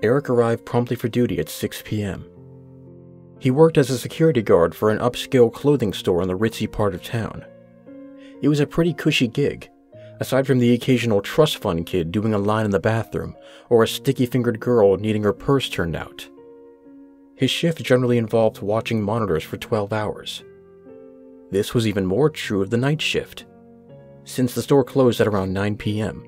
Eric arrived promptly for duty at 6 p.m. He worked as a security guard for an upscale clothing store in the ritzy part of town. It was a pretty cushy gig, aside from the occasional trust fund kid doing a line in the bathroom or a sticky-fingered girl needing her purse turned out. His shift generally involved watching monitors for 12 hours. This was even more true of the night shift, since the store closed at around 9 p.m.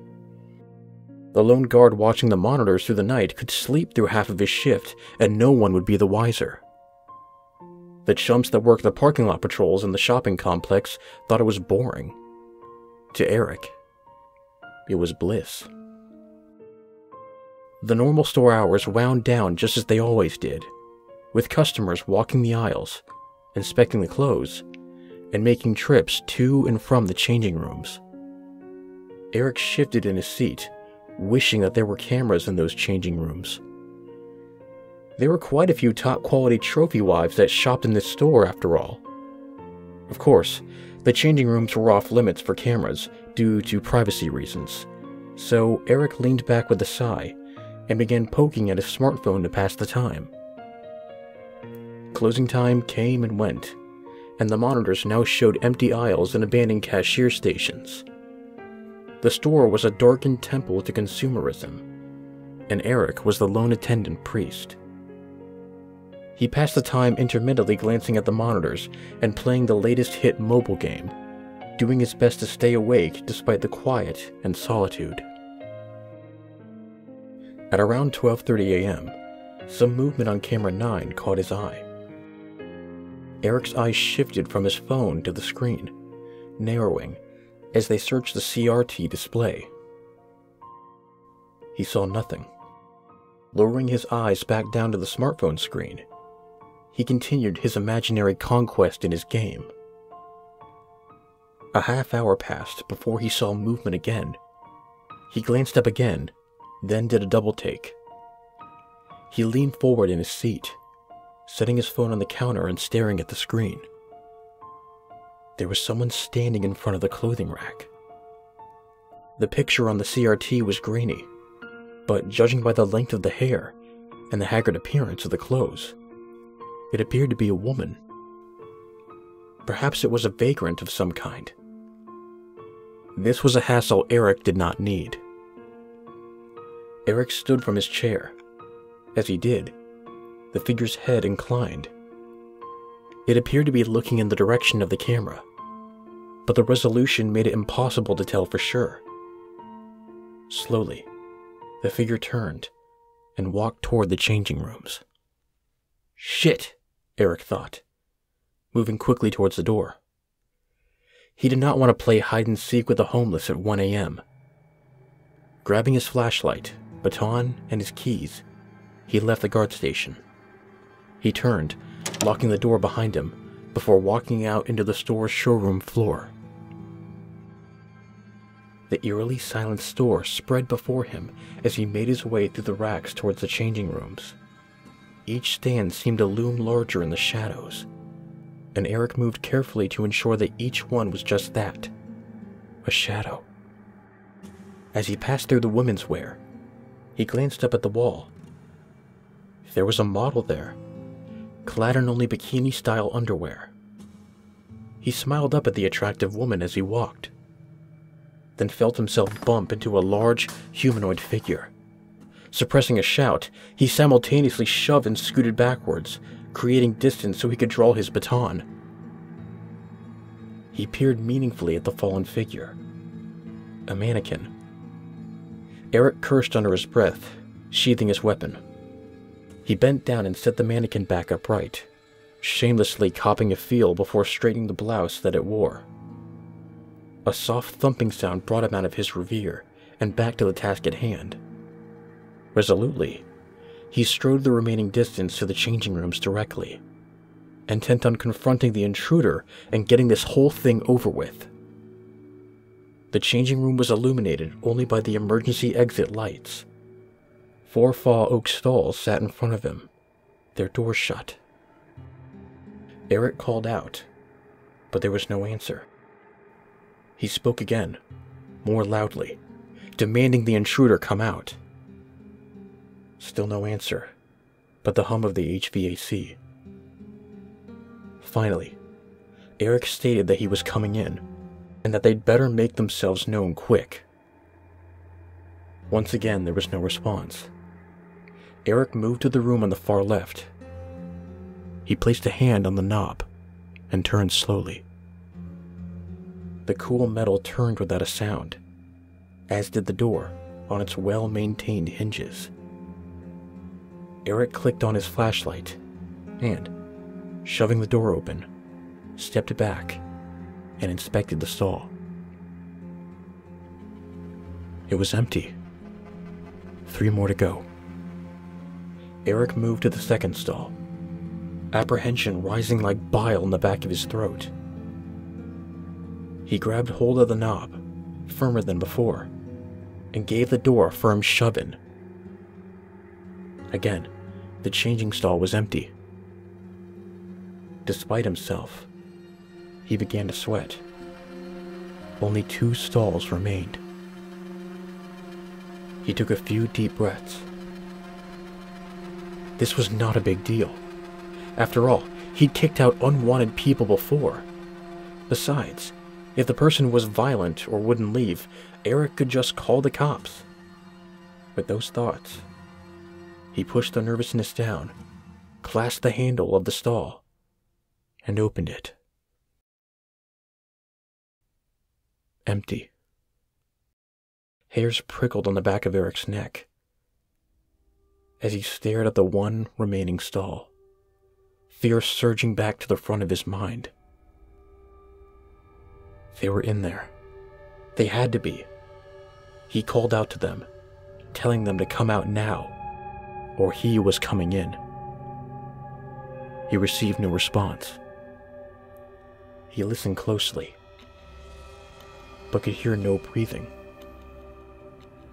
The lone guard watching the monitors through the night could sleep through half of his shift and no one would be the wiser. The chumps that worked the parking lot patrols in the shopping complex thought it was boring. To Eric, it was bliss. The normal store hours wound down just as they always did, with customers walking the aisles, inspecting the clothes, and making trips to and from the changing rooms. Eric shifted in his seat, wishing that there were cameras in those changing rooms. There were quite a few top-quality trophy wives that shopped in this store, after all. Of course, the changing rooms were off-limits for cameras due to privacy reasons, so Eric leaned back with a sigh and began poking at his smartphone to pass the time. Closing time came and went, and the monitors now showed empty aisles and abandoned cashier stations. The store was a darkened temple to consumerism, and Eric was the lone attendant priest. He passed the time intermittently glancing at the monitors and playing the latest hit mobile game, doing his best to stay awake despite the quiet and solitude. At around 12:30 a.m., some movement on camera 9 caught his eye. Eric's eyes shifted from his phone to the screen, narrowing as they searched the CRT display. He saw nothing. Lowering his eyes back down to the smartphone screen, he continued his imaginary conquest in his game. A half hour passed before he saw movement again. He glanced up again, then did a double take. He leaned forward in his seat, setting his phone on the counter and staring at the screen. There was someone standing in front of the clothing rack. The picture on the CRT was grainy, but judging by the length of the hair and the haggard appearance of the clothes, it appeared to be a woman. Perhaps it was a vagrant of some kind. This was a hassle Eric did not need. Eric stood from his chair. As he did, the figure's head inclined. It appeared to be looking in the direction of the camera, but the resolution made it impossible to tell for sure. Slowly, the figure turned and walked toward the changing rooms. Shit, Eric thought, moving quickly towards the door. He did not want to play hide-and-seek with the homeless at 1 a.m. Grabbing his flashlight, baton, and his keys, he left the guard station. He turned, locking the door behind him, before walking out into the store's showroom floor. The eerily silent store spread before him as he made his way through the racks towards the changing rooms. Each stand seemed to loom larger in the shadows, and Eric moved carefully to ensure that each one was just that, a shadow. As he passed through the women's wear, he glanced up at the wall. There was a model there, clad in only bikini-style underwear. He smiled up at the attractive woman as he walked, then felt himself bump into a large, humanoid figure. Suppressing a shout, he simultaneously shoved and scooted backwards, creating distance so he could draw his baton. He peered meaningfully at the fallen figure. A mannequin. Eric cursed under his breath, sheathing his weapon. He bent down and set the mannequin back upright, shamelessly copping a feel before straightening the blouse that it wore. A soft thumping sound brought him out of his reverie and back to the task at hand. Resolutely, he strode the remaining distance to the changing rooms directly, intent on confronting the intruder and getting this whole thing over with. The changing room was illuminated only by the emergency exit lights. 4 faux oak stalls sat in front of him, their doors shut. Eric called out, but there was no answer. He spoke again, more loudly, demanding the intruder come out. Still no answer, but the hum of the HVAC. Finally, Eric stated that he was coming in, and that they'd better make themselves known quick. Once again, there was no response. Eric moved to the room on the far left. He placed a hand on the knob and turned slowly. The cool metal turned without a sound, as did the door on its well-maintained hinges. Eric clicked on his flashlight and, shoving the door open, stepped back and inspected the stall. It was empty. 3 more to go. Eric moved to the second stall, apprehension rising like bile in the back of his throat. He grabbed hold of the knob, firmer than before, and gave the door a firm shove in. Again, the changing stall was empty. Despite himself, he began to sweat. Only 2 stalls remained. He took a few deep breaths. This was not a big deal. After all, he'd kicked out unwanted people before. Besides, if the person was violent or wouldn't leave, Eric could just call the cops. With those thoughts, he pushed the nervousness down, clasped the handle of the stall, and opened it. Empty. Hairs prickled on the back of Eric's neck as he stared at the one remaining stall, fear surging back to the front of his mind. They were in there. They had to be. He called out to them, telling them to come out now, or he was coming in. He received no response. He listened closely, but could hear no breathing.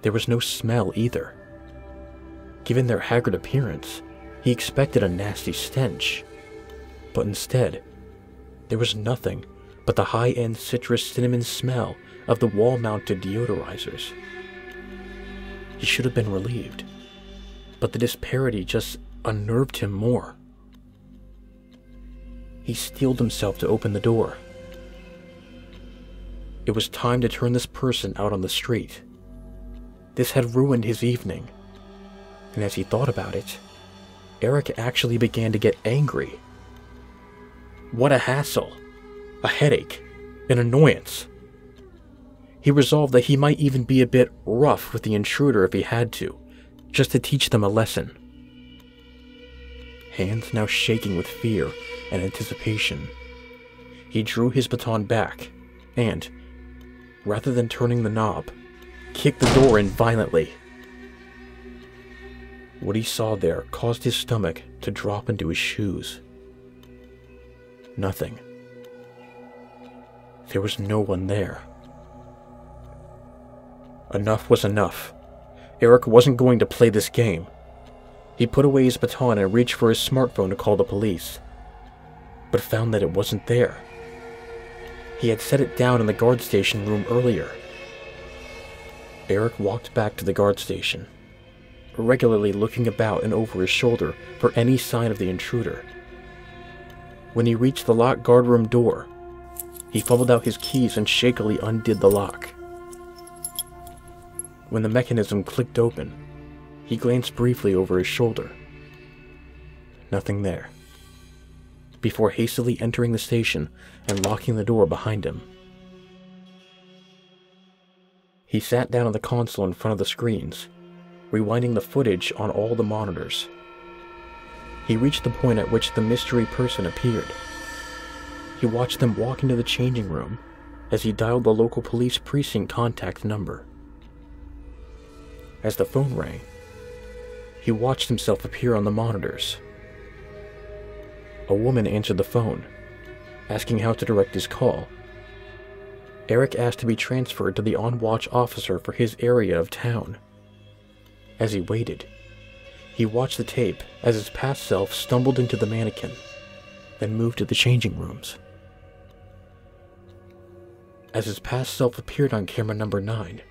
There was no smell either. Given their haggard appearance, he expected a nasty stench, but instead, there was nothing but the high-end citrus cinnamon smell of the wall-mounted deodorizers. He should have been relieved, but the disparity just unnerved him more. He steeled himself to open the door. It was time to turn this person out on the street. This had ruined his evening, and as he thought about it, Eric actually began to get angry. What a hassle, a headache, an annoyance. He resolved that he might even be a bit rough with the intruder if he had to, just to teach them a lesson. Hands now shaking with fear and anticipation, he drew his baton back and, rather than turning the knob, kicked the door in violently. What he saw there caused his stomach to drop into his shoes. Nothing. There was no one there. Enough was enough. Eric wasn't going to play this game. He put away his baton and reached for his smartphone to call the police, but found that it wasn't there. He had set it down in the guard station room earlier. Eric walked back to the guard station, regularly looking about and over his shoulder for any sign of the intruder. When he reached the locked guardroom door, he fumbled out his keys and shakily undid the lock. When the mechanism clicked open, he glanced briefly over his shoulder. Nothing there, before hastily entering the station and locking the door behind him. He sat down on the console in front of the screens, rewinding the footage on all the monitors. He reached the point at which the mystery person appeared. He watched them walk into the changing room as he dialed the local police precinct contact number. As the phone rang, he watched himself appear on the monitors. A woman answered the phone, asking how to direct his call. Eric asked to be transferred to the on-watch officer for his area of town. As he waited, he watched the tape as his past self stumbled into the mannequin, then moved to the changing rooms. As his past self appeared on camera number 9,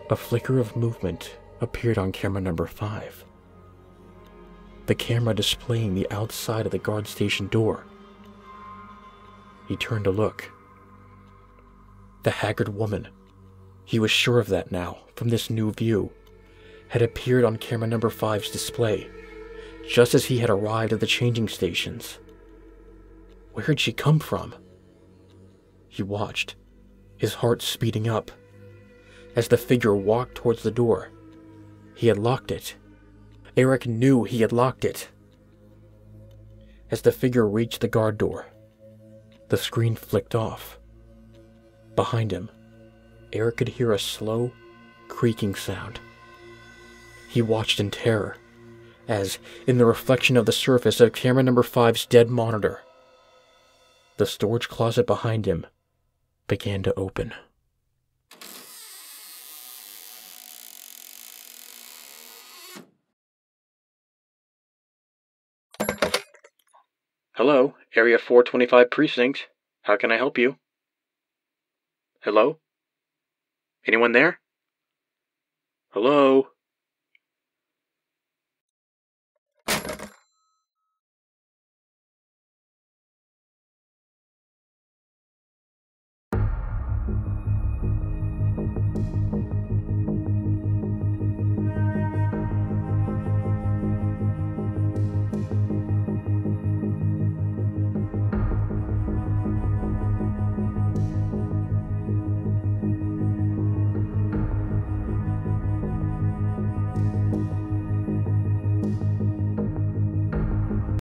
a flicker of movement appeared on camera number 5. The camera displaying the outside of the guard station door. He turned to look. The haggard woman, he was sure of that now, from this new view, had appeared on camera number 5's display, just as he had arrived at the changing stations. Where had she come from? He watched, his heart speeding up. As the figure walked towards the door, he had locked it. Eric knew he had locked it. As the figure reached the guard door, the screen flicked off. Behind him, Eric could hear a slow, creaking sound. He watched in terror, as, in the reflection of the surface of camera number 5's dead monitor, the storage closet behind him began to open. Hello, Area 425 Precinct. How can I help you? Hello? Anyone there? Hello?